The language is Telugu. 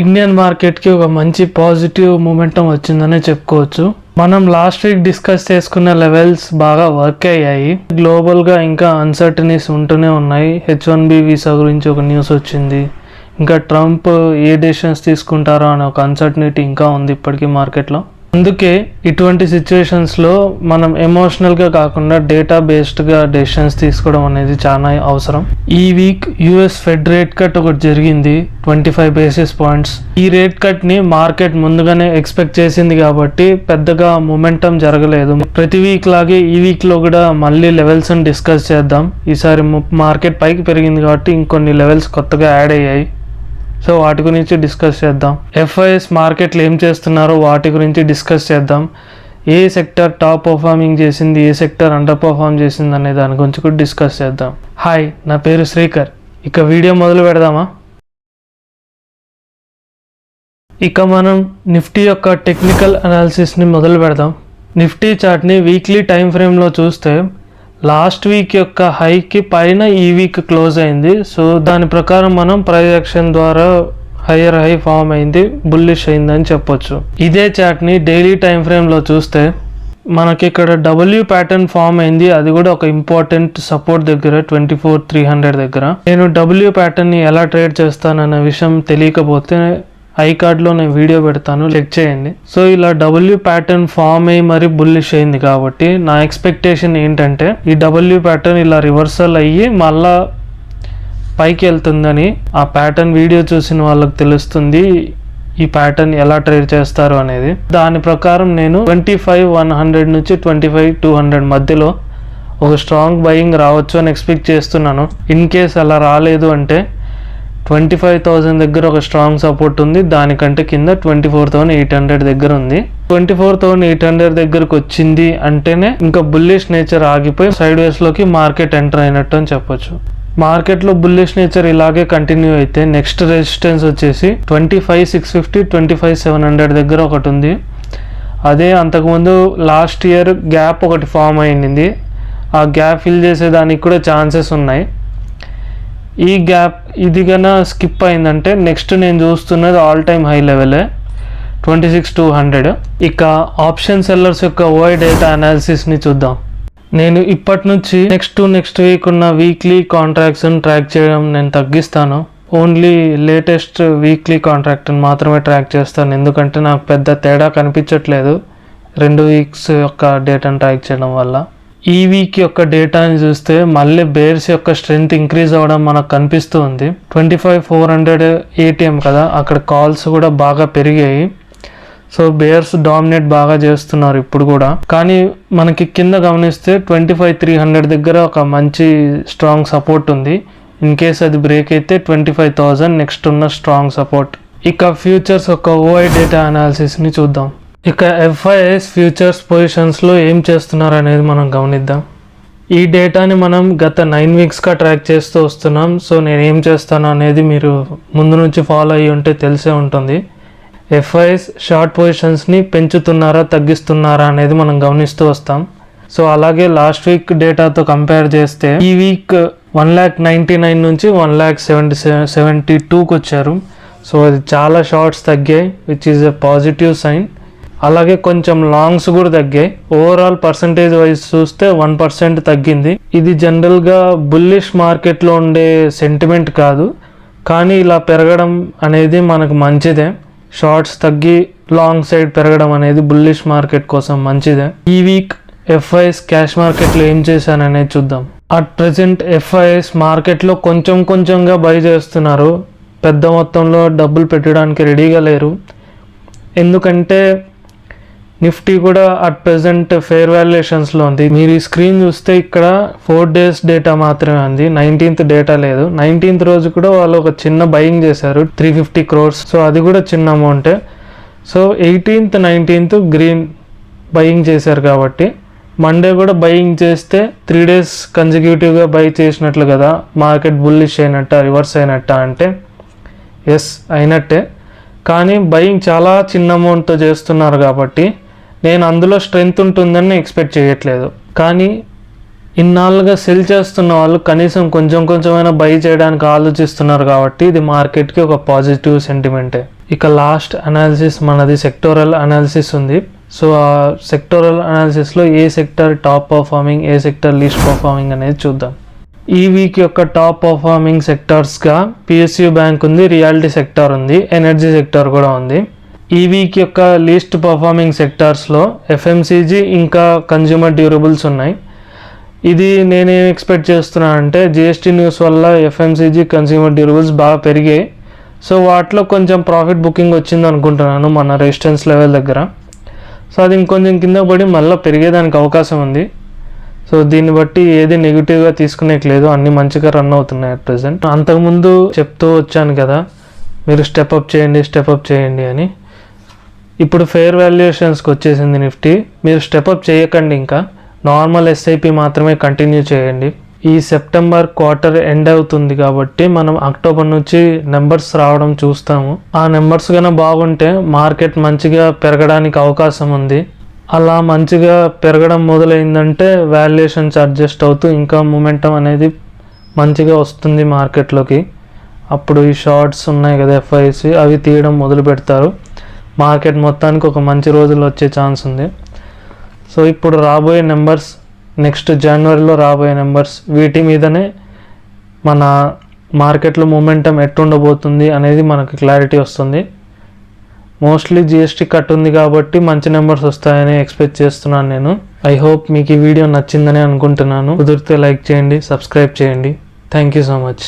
ఇండియన్ మార్కెట్కి ఒక మంచి పాజిటివ్ మూమెంటం వచ్చిందనే చెప్పుకోవచ్చు. మనం లాస్ట్ వీక్ డిస్కస్ చేసుకున్న లెవెల్స్ బాగా వర్క్ అయ్యాయి. గ్లోబల్గా ఇంకా అన్సర్టనీస్ ఉంటూనే ఉన్నాయి. H1B వీసా గురించి ఒక న్యూస్ వచ్చింది. ఇంకా ట్రంప్ ఏ డెసిషన్స్ తీసుకుంటారో అనే ఒక అన్సర్టనిటీ ఇంకా ఉంది ఇప్పటికీ మార్కెట్లో. అందుకే ఇటువంటి సిచ్యువేషన్స్లో మనం ఎమోషనల్గా కాకుండా డేటా బేస్డ్గా డెసిషన్స్ తీసుకోవడం అనేది చాలా అవసరం. ఈ week US fed rate cut ఒకటి జరిగింది, 25 బేసిస్ పాయింట్స్. ఈ రేట్ కట్ని మార్కెట్ ముందుగానే ఎక్స్పెక్ట్ చేసింది కాబట్టి పెద్దగా మొమెంటం జరగలేదు. ప్రతి వీక్ లాగే ఈ వీక్లో కూడా మళ్ళీ లెవెల్స్ని డిస్కస్ చేద్దాం. ఈసారి మార్కెట్ పైకి పెరిగింది కాబట్టి ఇంకొన్ని లెవెల్స్ కొత్తగా యాడ్ అయ్యాయి. సో వాటి గురించి డిస్కస్ చేద్దాం. FIS మార్కెట్లు ఏం చేస్తున్నారో వాటి గురించి డిస్కస్ చేద్దాం. ఏ సెక్టర్ టాప్ పర్ఫార్మింగ్ చేసింది, ఏ సెక్టర్ అండర్ పర్ఫార్మ్ చేసింది అనే దాని గురించి కూడా డిస్కస్ చేద్దాం. హాయ్, నా పేరు శ్రీకర్. ఇక వీడియో మొదలు పెడదామా? ఇక మనం నిఫ్టీ యొక్క టెక్నికల్ అనాలిసిస్ని మొదలు పెడదాం. నిఫ్టీ చార్ట్ని వీక్లీ టైం ఫ్రేమ్లో చూస్తే లాస్ట్ వీక్ యొక్క హైకి పైన ఈ వీక్ క్లోజ్ అయింది. సో దాని ప్రకారం మనం ప్రైస్ యాక్షన్ ద్వారా హయ్యర్ హై ఫామ్ అయింది, బుల్లిష్ అయిందని చెప్పొచ్చు. ఇదే చార్ట్ని డైలీ టైం ఫ్రేమ్లో చూస్తే మనకి ఇక్కడ W ప్యాటర్న్ ఫామ్ అయింది. అది కూడా ఒక ఇంపార్టెంట్ సపోర్ట్ దగ్గర 24,300 దగ్గర. నేను W ప్యాటర్న్ని ఎలా ట్రేడ్ చేస్తానన్న విషయం తెలియకపోతే ఐకార్డ్లో నేను వీడియో పెడతాను, చెక్ చేయండి. సో ఇలా W ప్యాటర్న్ ఫామ్ అయ్యి మరి బుల్లిష్ అయింది కాబట్టి నా ఎక్స్పెక్టేషన్ ఏంటంటే ఈ W ప్యాటర్న్ ఇలా రివర్సల్ అయ్యి మళ్ళా పైకి వెళ్తుందని. ఆ ప్యాటర్న్ వీడియో చూసిన వాళ్ళకి తెలుస్తుంది ఈ ప్యాటర్న్ ఎలా ట్రేడ్ చేస్తారు అనేది. దాని ప్రకారం నేను 25,100 నుంచి 25,200 మధ్యలో ఒక స్ట్రాంగ్ బయింగ్ రావచ్చు అని ఎక్స్పెక్ట్ చేస్తున్నాను. ఇన్ కేస్ అలా రాలేదు అంటే 25,000 దగ్గర ఒక స్ట్రాంగ్ సపోర్ట్ ఉంది. దానికంటే కింద 24,800 దగ్గర ఉంది. 24,800 దగ్గరకు వచ్చింది అంటేనే ఇంకా బుల్లిష్ నేచర్ ఆగిపోయి సైడ్ వేస్లోకి మార్కెట్ ఎంటర్ అయినట్టు అని చెప్పొచ్చు. మార్కెట్లో బుల్లిష్ నేచర్ ఇలాగే కంటిన్యూ అయితే నెక్స్ట్ రెసిస్టెన్స్ వచ్చేసి 25,650, 25,700 దగ్గర ఒకటి ఉంది. అదే అంతకుముందు లాస్ట్ ఇయర్ గ్యాప్ ఒకటి ఫామ్ అయింది. ఆ గ్యాప్ ఫిల్ చేసేదానికి కూడా ఛాన్సెస్ ఉన్నాయి. ఈ గ్యాప్ ఇది కన్నా స్కిప్ అయిందంటే నెక్స్ట్ నేను చూస్తున్నది ఆల్ టైమ్ హై లెవెలే 26,200. ఇక ఆప్షన్ సెల్లర్స్ యొక్క OI డేటా అనాలిసిస్ని చూద్దాం. నేను ఇప్పటి నుంచి నెక్స్ట్ వీక్ ఉన్న వీక్లీ కాంట్రాక్ట్స్ని ట్రాక్ చేయడం నేను తగ్గిస్తాను. ఓన్లీ లేటెస్ట్ వీక్లీ కాంట్రాక్ట్ని మాత్రమే ట్రాక్ చేస్తాను. ఎందుకంటే నాకు పెద్ద తేడా కనిపించట్లేదు 2 వీక్స్ యొక్క డేటాను ట్రాక్ చేయడం వల్ల. ఈ వీక్ యొక్క డేటాని చూస్తే మళ్ళీ బేర్స్ యొక్క స్ట్రెంగ్త్ ఇంక్రీజ్ అవ్వడం మనకు కనిపిస్తూ ఉంది. 25,400 ATM కదా, అక్కడ కాల్స్ కూడా బాగా పెరిగాయి. సో బేర్స్ డామినేట్ బాగా చేస్తున్నారు ఇప్పుడు కూడా. కానీ మనకి కింద గమనిస్తే 25,300 దగ్గర ఒక మంచి స్ట్రాంగ్ సపోర్ట్ ఉంది. ఇన్ కేస్ అది బ్రేక్ అయితే 25,000 నెక్స్ట్ ఉన్న స్ట్రాంగ్ సపోర్ట్. ఇక ఫ్యూచర్స్ యొక్క OI డేటా అనాలిసిస్ని చూద్దాం. ఇక FIS ఫ్యూచర్స్ పొజిషన్స్లో ఏం చేస్తున్నారు అనేది మనం గమనిద్దాం. ఈ డేటాని మనం గత 9 వీక్స్గా ట్రాక్ చేస్తూ వస్తున్నాం. సో నేను ఏం చేస్తాను అనేది మీరు ముందు నుంచి ఫాలో అయ్యి ఉంటే తెలిసే ఉంటుంది. FIS షార్ట్ పొజిషన్స్ని పెంచుతున్నారా తగ్గిస్తున్నారా అనేది మనం గమనిస్తూ వస్తాం. సో అలాగే లాస్ట్ వీక్ డేటాతో కంపేర్ చేస్తే ఈ వీక్ 1,99,000 నుంచి 1,72,2కి వచ్చారు. సో అది చాలా షార్ట్స్ తగ్గాయి, which is a positive sign. అలాగే కొంచెం లాంగ్స్ కూడా తగ్గాయి. ఓవరాల్ పర్సంటేజ్ వైజ్ చూస్తే 1% తగ్గింది. ఇది జనరల్గా బుల్లిష్ మార్కెట్లో ఉండే సెంటిమెంట్ కాదు, కానీ ఇలా పెరగడం అనేది మనకు మంచిదే. షార్ట్స్ తగ్గి లాంగ్ సైడ్ పెరగడం అనేది బుల్లిష్ మార్కెట్ కోసం మంచిదే. ఈ వీక్ FIS క్యాష్ మార్కెట్లో ఏం చేశాననేది చూద్దాం. అట్ ప్రెజెంట్ FIS మార్కెట్లో కొంచెంగా బై చేస్తున్నారు. పెద్ద మొత్తంలో డబ్బులు పెట్టడానికి రెడీగా లేరు. ఎందుకంటే నిఫ్టీ కూడా అట్ ప్రెజెంట్ ఫెయిర్ వాల్యుయేషన్స్లో ఉంది. మీరు ఈ స్క్రీన్ చూస్తే ఇక్కడ 4 days డేటా మాత్రమే ఉంది, 19th డేటా లేదు. 19th రోజు కూడా వాళ్ళు ఒక చిన్న బయింగ్ చేశారు 350 crores. సో అది కూడా చిన్న అమౌంటే. So 18th, 19th green buying చేశారు కాబట్టి మండే కూడా బయింగ్ చేస్తే 3 days కన్సిక్యూటివ్గా బై చేసినట్లు కదా. మార్కెట్ బుల్లిష్ అయినట్ట, రివర్స్ అయినట్ట అంటే ఎస్ అయినట్టే. కానీ బయింగ్ చాలా చిన్న అమౌంట్తో చేస్తున్నారు కాబట్టి నేను అందులో స్ట్రెంగ్త్ ఉంటుందని ఎక్స్పెక్ట్ చేయట్లేదు. కానీ ఇన్నాళ్ళుగా సెల్ చేస్తున్న వాళ్ళు కనీసం కొంచెమైనా బై చేయడానికి ఆలోచిస్తున్నారు కాబట్టి ఇది మార్కెట్కి ఒక పాజిటివ్ సెంటిమెంటే. ఇక లాస్ట్ అనాలిసిస్ మనది సెక్టోరల్ అనాలిసిస్ ఉంది. సో ఆ సెక్టోరల్ అనాలిసిస్లో ఏ సెక్టర్ టాప్ పర్ఫార్మింగ్, ఏ సెక్టర్ లీస్ట్ పర్ఫార్మింగ్ అనేది చూద్దాం. ఈ వీక్ యొక్క టాప్ పర్ఫార్మింగ్ సెక్టార్స్గా పిఎస్యూ బ్యాంక్ ఉంది, రియాలిటీ సెక్టార్ ఉంది, ఎనర్జీ సెక్టార్ కూడా ఉంది. ఈ వీక్ యొక్క లీస్ట్ పర్ఫార్మింగ్ సెక్టార్స్లో ఎఫ్ఎంసీజీ ఇంకా కన్జ్యూమర్ డ్యూరబుల్స్ ఉన్నాయి. ఇది నేనేం ఎక్స్పెక్ట్ చేస్తున్నాను అంటే జిఎస్టీ న్యూస్ వల్ల ఎఫ్ఎంసీజీ కన్జ్యూమర్ డ్యూరబుల్స్ బాగా పెరిగాయి. సో వాటిలో కొంచెం ప్రాఫిట్ బుకింగ్ వచ్చింది అనుకుంటున్నాను మన రెసిస్టెన్స్ లెవెల్ దగ్గర. సో అది ఇంకొంచెం కింద పడి మళ్ళీ పెరిగేదానికి అవకాశం ఉంది. సో దీన్ని బట్టి ఏది నెగిటివ్గా తీసుకునేట్లేదు, అన్నీ మంచిగా రన్ అవుతున్నాయి అట్ ప్రెజెంట్. అంతకుముందు చెప్తూ వచ్చాను కదా మీరు స్టెప్అప్ చేయండి అని. ఇప్పుడు ఫెయిర్ వాల్యుయేషన్స్కి వచ్చేసింది నిఫ్టీ. మీరు స్టెప్అప్ చేయకండి, ఇంకా నార్మల్ ఎస్ఐపి మాత్రమే కంటిన్యూ చేయండి. ఈ సెప్టెంబర్ క్వార్టర్ ఎండ్ అవుతుంది కాబట్టి మనం అక్టోబర్ నుంచి నెంబర్స్ రావడం చూస్తాము. ఆ నెంబర్స్ కన్నా బాగుంటే మార్కెట్ మంచిగా పెరగడానికి అవకాశం ఉంది. అలా మంచిగా పెరగడం మొదలైందంటే వాల్యుయేషన్స్ అడ్జస్ట్ అవుతూ ఇంకా మొమెంటం అనేది మంచిగా వస్తుంది మార్కెట్లోకి. అప్పుడు ఈ షార్ట్స్ ఉన్నాయి కదా ఎఫ్ఐసి, అవి తీయడం మొదలు పెడతారు. మార్కెట్ మొత్తానికి ఒక మంచి రోజులు వచ్చే ఛాన్స్ ఉంది. సో ఇప్పుడు రాబోయే నెంబర్స్, నెక్స్ట్ జనవరిలో రాబోయే నెంబర్స్, వీటి మీదనే మన మార్కెట్లో మొమెంటం ఎట్టుండబోతుంది అనేది మనకు క్లారిటీ వస్తుంది. మోస్ట్లీ జిఎస్టీ కట్ ఉంది కాబట్టి మంచి నెంబర్స్ వస్తాయని ఎక్స్పెక్ట్ చేస్తున్నాను నేను. ఐ హోప్ మీకు ఈ వీడియో నచ్చిందని అనుకుంటున్నాను. కుదిరితే లైక్ చేయండి, సబ్స్క్రైబ్ చేయండి. Thank you so much.